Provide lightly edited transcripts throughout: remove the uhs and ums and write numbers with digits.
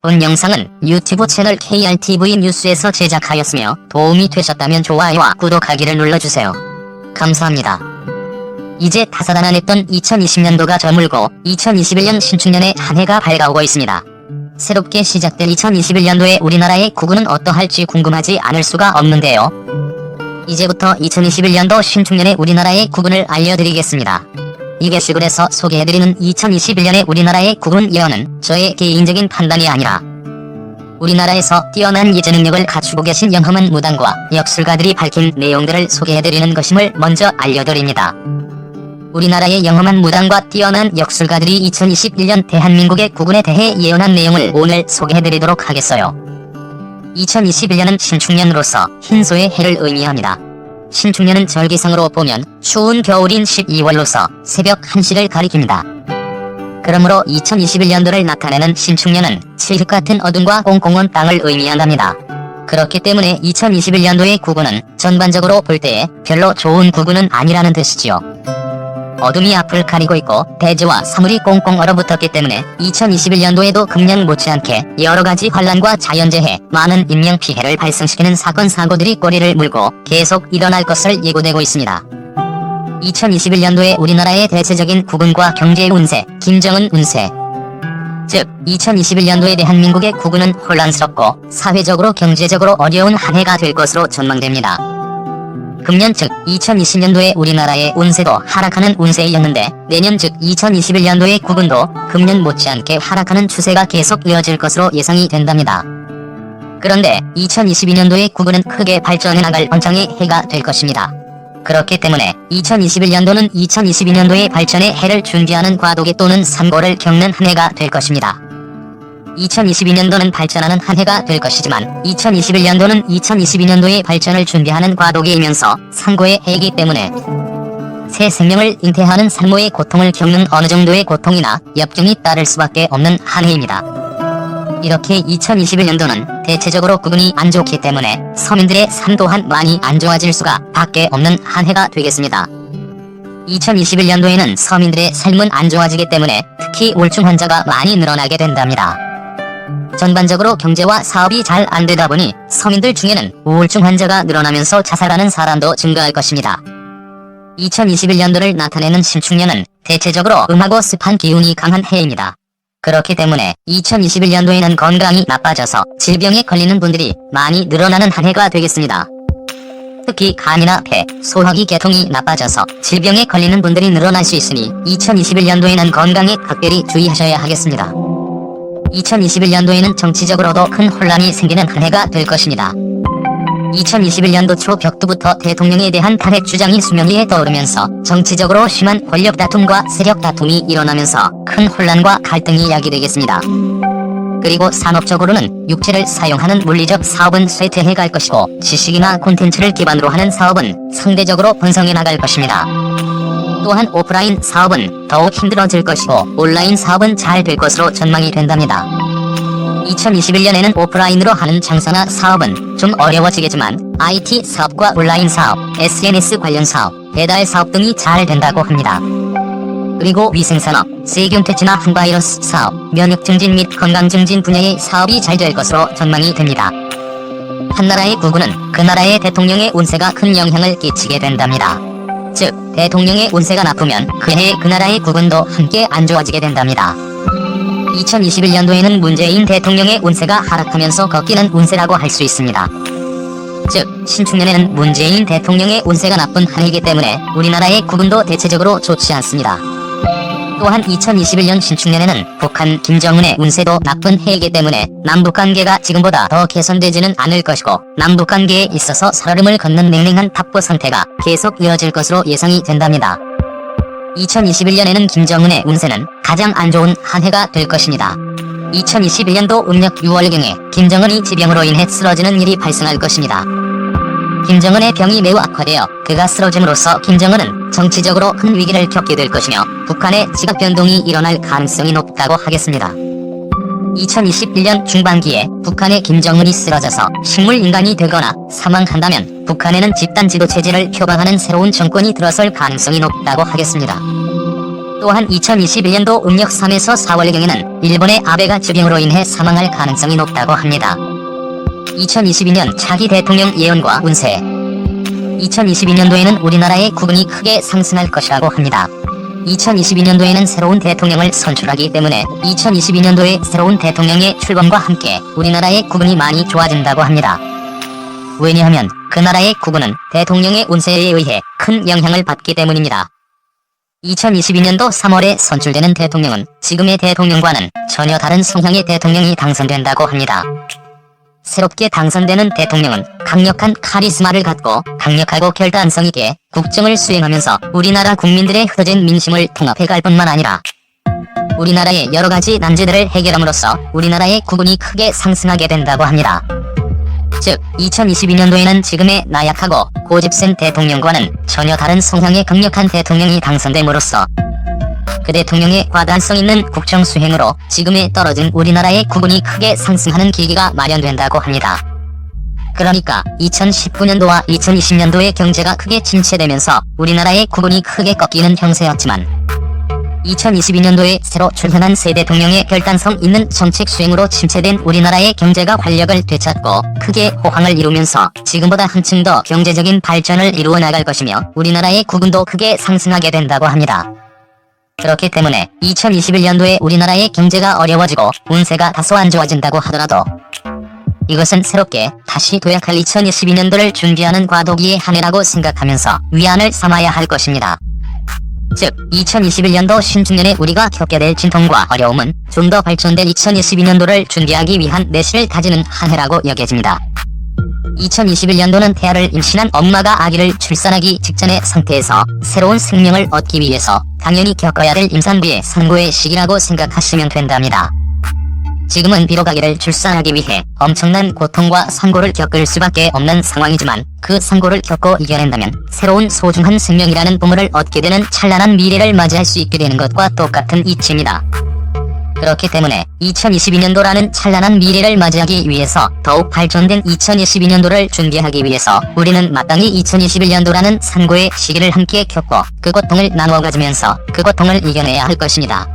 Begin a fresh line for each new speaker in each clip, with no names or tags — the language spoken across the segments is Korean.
본 영상은 유튜브 채널 KRTV 뉴스에서 제작하였으며 도움이 되셨다면 좋아요와 구독하기를 눌러주세요. 감사합니다. 이제 다사다난했던 2020년도가 저물고 2021년 신축년의 한 해가 밝아오고 있습니다. 새롭게 시작될 2021년도에 우리나라의 구군은 어떠할지 궁금하지 않을 수가 없는데요. 이제부터 2021년도 신축년의 우리나라의 구군을 알려드리겠습니다. 이 게시글 에서 소개해드리는 2021년의 우리나라의 구군 예언은 저의 개인적인 판단이 아니라 우리나라에서 뛰어난 예제 능력을 갖추고 계신 영험한 무당과 역술가들이 밝힌 내용들을 소개해드리는 것임을 먼저 알려드립니다. 우리나라의 영험한 무당과 뛰어난 역술가들이 2021년 대한민국의 구군에 대해 예언한 내용을 오늘 소개해드리도록 하겠어요. 2021년은 신축년으로서 흰소의 해를 의미합니다. 신축년은 절기상으로 보면 추운 겨울인 12월로서 새벽 1시를 가리킵니다. 그러므로 2021년도를 나타내는 신축년은 칠흑 같은 어둠과 꽁꽁한 땅을 의미한답니다. 그렇기 때문에 2021년도의 구군은 전반적으로 볼 때에 별로 좋은 구군은 아니라는 뜻이지요. 어둠이 앞을 가리고 있고 대지와 사물이 꽁꽁 얼어붙었기 때문에 2021년도에도 금년 못지않게 여러가지 환란과 자연재해, 많은 인명피해를 발생시키는 사건 사고들이 꼬리를 물고 계속 일어날 것을 예고되고 있습니다. 2021년도에 우리나라의 대체적인 구군과 경제의 운세, 김정은 운세. 즉 2021년도에 대한민국의 구군은 혼란스럽고 사회적으로 경제적으로 어려운 한 해가 될 것으로 전망됩니다. 금년 즉 2020년도에 우리나라의 운세도 하락하는 운세였는데 내년 즉 2021년도의 구군도 금년 못지않게 하락하는 추세가 계속 이어질 것으로 예상이 된답니다. 그런데 2022년도의 구군은 크게 발전해 나갈 번창의 해가 될 것입니다. 그렇기 때문에 2021년도는 2022년도의 발전의 해를 준비하는 과도기 또는 산고를 겪는 한 해가 될 것입니다. 2022년도는 발전하는 한 해가 될 것이지만 2021년도는 2022년도의 발전을 준비하는 과도기이면서 산고의 해이기 때문에 새 생명을 잉태하는 산모의 고통을 겪는 어느 정도의 고통이나 역경이 따를 수밖에 없는 한 해입니다. 이렇게 2021년도는 대체적으로 구군이 안 좋기 때문에 서민들의 삶 또한 많이 안 좋아질 수가 밖에 없는 한 해가 되겠습니다. 2021년도에는 서민들의 삶은 안 좋아지기 때문에 특히 우울증 환자가 많이 늘어나게 된답니다. 전반적으로 경제와 사업이 잘 안되다 보니 서민들 중에는 우울증 환자가 늘어나면서 자살하는 사람도 증가할 것입니다. 2021년도를 나타내는 신축년은 대체적으로 음하고 습한 기운이 강한 해입니다. 그렇기 때문에 2021년도에는 건강이 나빠져서 질병에 걸리는 분들이 많이 늘어나는 한 해가 되겠습니다. 특히 간이나 폐, 소화기 계통이 나빠져서 질병에 걸리는 분들이 늘어날 수 있으니 2021년도에는 건강에 각별히 주의하셔야 하겠습니다. 2021년도에는 정치적으로도 큰 혼란이 생기는 한 해가 될 것입니다. 2021년도 초 벽두부터 대통령에 대한 탄핵 주장이 수면 위에 떠오르면서 정치적으로 심한 권력 다툼과 세력 다툼이 일어나면서 큰 혼란과 갈등이 야기되겠습니다. 그리고 산업적으로는 육체를 사용하는 물리적 사업은 쇠퇴해 갈 것이고 지식이나 콘텐츠를 기반으로 하는 사업은 상대적으로 번성해 나갈 것입니다. 또한 오프라인 사업은 더욱 힘들어질 것이고 온라인 사업은 잘 될 것으로 전망이 된답니다. 2021년에는 오프라인으로 하는 장사나 사업은 좀 어려워지겠지만 IT 사업과 온라인 사업, SNS 관련 사업, 배달 사업 등이 잘 된다고 합니다. 그리고 위생산업, 세균 퇴치나 항바이러스 사업, 면역 증진 및 건강 증진 분야의 사업이 잘 될 것으로 전망이 됩니다. 한 나라의 구군은 그 나라의 대통령의 운세가 큰 영향을 끼치게 된답니다. 즉, 대통령의 운세가 나쁘면 그 해에 그 나라의 구군도 함께 안 좋아지게 된답니다. 2021년도에는 문재인 대통령의 운세가 하락하면서 꺾이는 운세라고 할 수 있습니다. 즉, 신축년에는 문재인 대통령의 운세가 나쁜 한 해이기 때문에 우리나라의 구군도 대체적으로 좋지 않습니다. 또한 2021년 신축년에는 북한 김정은의 운세도 나쁜 해이기 때문에 남북관계가 지금보다 더 개선되지는 않을 것이고 남북관계에 있어서 살얼음을 걷는 냉랭한 답보 상태가 계속 이어질 것으로 예상이 된답니다. 2021년에는 김정은의 운세는 가장 안 좋은 한 해가 될 것입니다. 2021년도 음력 6월경에 김정은이 지병으로 인해 쓰러지는 일이 발생할 것입니다. 김정은의 병이 매우 악화되어 그가 쓰러짐으로써 김정은은 정치적으로 큰 위기를 겪게 될 것이며 북한의 지각 변동이 일어날 가능성이 높다고 하겠습니다. 2021년 중반기에 북한의 김정은이 쓰러져서 식물인간이 되거나 사망한다면 북한에는 집단 지도체제를 표방하는 새로운 정권이 들어설 가능성이 높다고 하겠습니다. 또한 2021년도 음력 3에서 4월경에는 일본의 아베가 주병으로 인해 사망할 가능성이 높다고 합니다. 2022년 차기 대통령 예언과 운세. 2022년도에는 우리나라의 국운이 크게 상승할 것이라고 합니다. 2022년도에는 새로운 대통령을 선출하기 때문에 2022년도에 새로운 대통령의 출범과 함께 우리나라의 국운이 많이 좋아진다고 합니다. 왜냐하면 그 나라의 국운은 대통령의 운세에 의해 큰 영향을 받기 때문입니다. 2022년도 3월에 선출되는 대통령은 지금의 대통령과는 전혀 다른 성향의 대통령이 당선된다고 합니다. 새롭게 당선되는 대통령은 강력한 카리스마를 갖고 강력하고 결단성 있게 국정을 수행하면서 우리나라 국민들의 흩어진 민심을 통합해갈 뿐만 아니라 우리나라의 여러가지 난제들을 해결함으로써 우리나라의 국운이 크게 상승하게 된다고 합니다. 즉 2022년도에는 지금의 나약하고 고집센 대통령과는 전혀 다른 성향의 강력한 대통령이 당선됨으로써 그 대통령의 과단성 있는 국정 수행으로 지금에 떨어진 우리나라의 국운이 크게 상승하는 계기가 마련된다고 합니다. 그러니까 2019년도와 2020년도의 경제가 크게 침체되면서 우리나라의 국운이 크게 꺾이는 형세였지만 2022년도에 새로 출현한 새 대통령의 결단성 있는 정책 수행으로 침체된 우리나라의 경제가 활력을 되찾고 크게 호황을 이루면서 지금보다 한층 더 경제적인 발전을 이루어 나갈 것이며 우리나라의 국운도 크게 상승하게 된다고 합니다. 그렇기 때문에 2021년도에 우리나라의 경제가 어려워지고 운세가 다소 안 좋아진다고 하더라도 이것은 새롭게 다시 도약할 2022년도를 준비하는 과도기의 한 해라고 생각하면서 위안을 삼아야 할 것입니다. 즉 2021년도 신축년에 우리가 겪게 될 진통과 어려움은 좀 더 발전된 2022년도를 준비하기 위한 내실을 다지는 한 해라고 여겨집니다. 2021년도는 태아를 임신한 엄마가 아기를 출산하기 직전의 상태에서 새로운 생명을 얻기 위해서 당연히 겪어야 될 임산부의 산고의 시기라고 생각하시면 된답니다. 지금은 비록 아기를 출산하기 위해 엄청난 고통과 산고를 겪을 수밖에 없는 상황이지만 그 산고를 겪고 이겨낸다면 새로운 소중한 생명이라는 보물을 얻게 되는 찬란한 미래를 맞이할 수 있게 되는 것과 똑같은 이치입니다. 그렇기 때문에 2022년도라는 찬란한 미래를 맞이하기 위해서 더욱 발전된 2022년도를 준비하기 위해서 우리는 마땅히 2021년도라는 산고의 시기를 함께 겪고 그 고통을 나누어 가지면서 그 고통을 이겨내야 할 것입니다.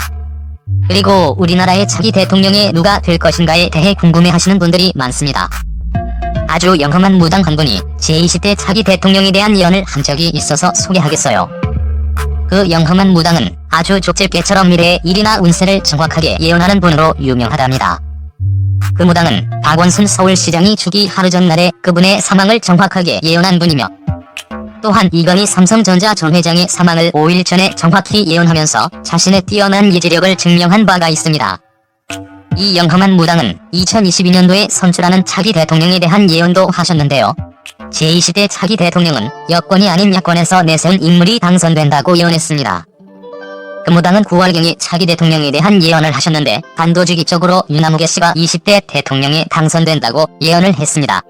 그리고 우리나라의 차기 대통령이 누가 될 것인가에 대해 궁금해하시는 분들이 많습니다. 아주 영험한 무당 한 분이 제20대 차기 대통령에 대한 예언을 한 적이 있어서 소개하겠어요. 그 영험한 무당은 아주 족집게처럼 미래의 일이나 운세를 정확하게 예언하는 분으로 유명하답니다. 그 무당은 박원순 서울시장이 죽기 하루 전날에 그분의 사망을 정확하게 예언한 분이며 또한 이건희 삼성전자 전 회장의 사망을 5일 전에 정확히 예언하면서 자신의 뛰어난 예지력을 증명한 바가 있습니다. 이 영험한 무당은 2022년도에 선출하는 차기 대통령에 대한 예언도 하셨는데요. 제20대 차기 대통령은 여권이 아닌 야권에서 내세운 인물이 당선된다고 예언했습니다. 그 무당은 9월경에 차기 대통령에 대한 예언을 하셨는데 단도직입적으로 유나무게 씨가 20대 대통령에 당선된다고 예언을 했습니다.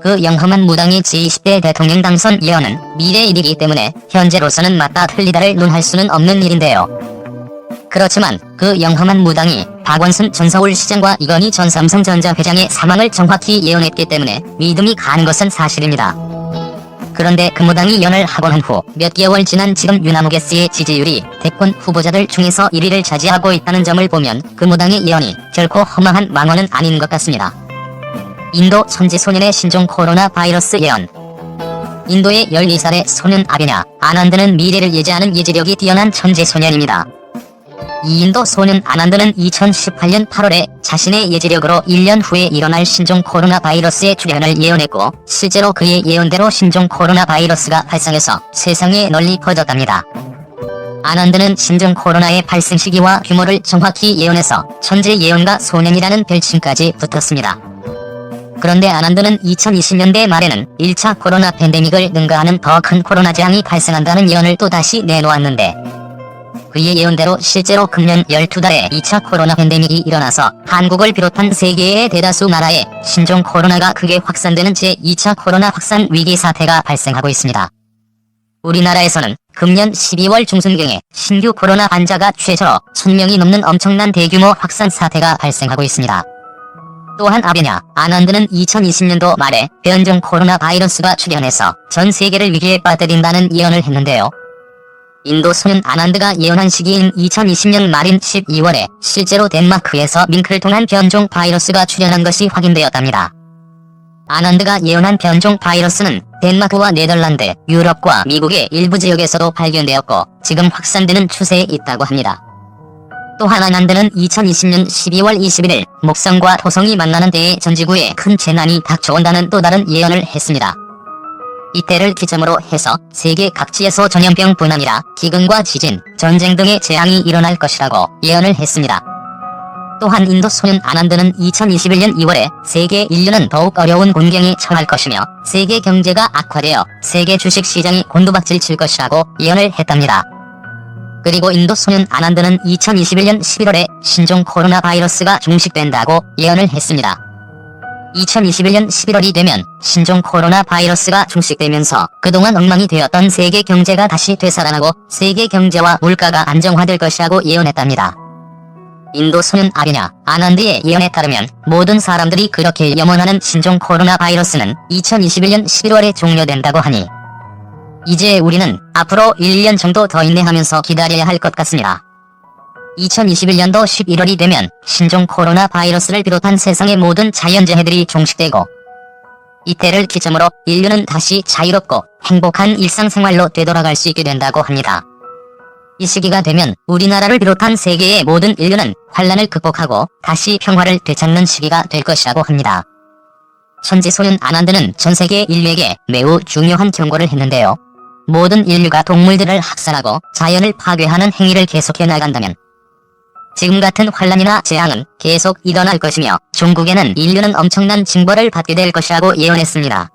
그 영험한 무당이 제20대 대통령 당선 예언은 미래 일이기 때문에 현재로서는 맞다 틀리다를 논할 수는 없는 일인데요. 그렇지만 그 영험한 무당이 박원순 전 서울시장과 이건희 전 삼성전자 회장의 사망을 정확히 예언했기 때문에 믿음이 가는 것은 사실입니다. 그런데 그 무당이 예언을 하고 난 후 몇 개월 지난 지금 유나무게 씨의 지지율이 대권 후보자들 중에서 1위를 차지하고 있다는 점을 보면 그 무당의 예언이 결코 허망한 망언은 아닌 것 같습니다. 인도 천지소년의 신종 코로나 바이러스 예언. 인도의 12살의 소년 아베냐 아난드는 미래를 예지하는 예지력이 뛰어난 천재소년입니다. 이 인도 소년 아난드는 2018년 8월에 자신의 예지력으로 1년 후에 일어날 신종 코로나 바이러스의 출현을 예언했고 실제로 그의 예언대로 신종 코로나 바이러스가 발생해서 세상에 널리 퍼졌답니다. 아난드는 신종 코로나의 발생 시기와 규모를 정확히 예언해서 천재 예언가 소년이라는 별칭까지 붙었습니다. 그런데 아난드는 2020년대 말에는 1차 코로나 팬데믹을 능가하는 더 큰 코로나 재앙이 발생한다는 예언을 또다시 내놓았는데 그의 예언대로 실제로 금년 12달에 2차 코로나 팬데믹이 일어나서 한국을 비롯한 세계의 대다수 나라에 신종 코로나가 크게 확산되는 제2차 코로나 확산 위기 사태가 발생하고 있습니다. 우리나라에서는 금년 12월 중순경에 신규 코로나 환자가 최저로 1000명이 넘는 엄청난 대규모 확산 사태가 발생하고 있습니다. 또한 아베냐 아난드는 2020년도 말에 변종 코로나 바이러스가 출현해서 전 세계를 위기에 빠뜨린다는 예언을 했는데요. 인도 소년 아난드가 예언한 시기인 2020년 말인 12월에 실제로 덴마크에서 밍크를 통한 변종 바이러스가 출현한 것이 확인되었답니다. 아난드가 예언한 변종 바이러스는 덴마크와 네덜란드, 유럽과 미국의 일부 지역에서도 발견되었고 지금 확산되는 추세에 있다고 합니다. 또한 아난드는 2020년 12월 21일 목성과 토성이 만나는 데에 전지구에 큰 재난이 닥쳐온다는 또 다른 예언을 했습니다. 이때를 기점으로 해서 세계 각지에서 전염병 뿐 아니라 기근과 지진, 전쟁 등의 재앙이 일어날 것이라고 예언을 했습니다. 또한 인도 소년 아난드는 2021년 2월에 세계 인류는 더욱 어려운 곤경에 처할 것이며 세계 경제가 악화되어 세계 주식 시장이 곤두박질 칠 것이라고 예언을 했답니다. 그리고 인도 소년 아난드는 2021년 11월에 신종 코로나 바이러스가 종식된다고 예언을 했습니다. 2021년 11월이 되면 신종 코로나 바이러스가 종식되면서 그동안 엉망이 되었던 세계 경제가 다시 되살아나고 세계 경제와 물가가 안정화될 것이라고 예언했답니다. 인도 소년 아비냐 아난드의 예언에 따르면 모든 사람들이 그렇게 염원하는 신종 코로나 바이러스는 2021년 11월에 종료된다고 하니 이제 우리는 앞으로 1년 정도 더 인내하면서 기다려야 할 것 같습니다. 2021년도 11월이 되면 신종 코로나 바이러스를 비롯한 세상의 모든 자연재해들이 종식되고 이때를 기점으로 인류는 다시 자유롭고 행복한 일상생활로 되돌아갈 수 있게 된다고 합니다. 이 시기가 되면 우리나라를 비롯한 세계의 모든 인류는 환란을 극복하고 다시 평화를 되찾는 시기가 될 것이라고 합니다. 천지소년 아난드는 전세계 인류에게 매우 중요한 경고를 했는데요. 모든 인류가 동물들을 학살하고 자연을 파괴하는 행위를 계속해 나간다면 지금 같은 환란이나 재앙은 계속 일어날 것이며 종국에는 인류는 엄청난 징벌을 받게 될 것이라고 예언했습니다.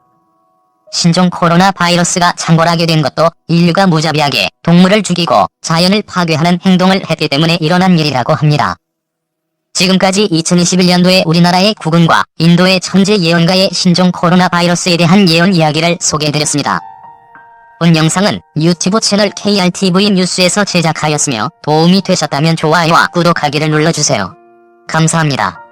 신종 코로나 바이러스가 창궐하게 된 것도 인류가 무자비하게 동물을 죽이고 자연을 파괴하는 행동을 했기 때문에 일어난 일이라고 합니다. 지금까지 2021년도에 우리나라의 국군과 인도의 천재 예언가의 신종 코로나 바이러스에 대한 예언 이야기를 소개해드렸습니다. 본 영상은 유튜브 채널 KRTV 뉴스에서 제작하였으며 도움이 되셨다면 좋아요와 구독하기를 눌러주세요. 감사합니다.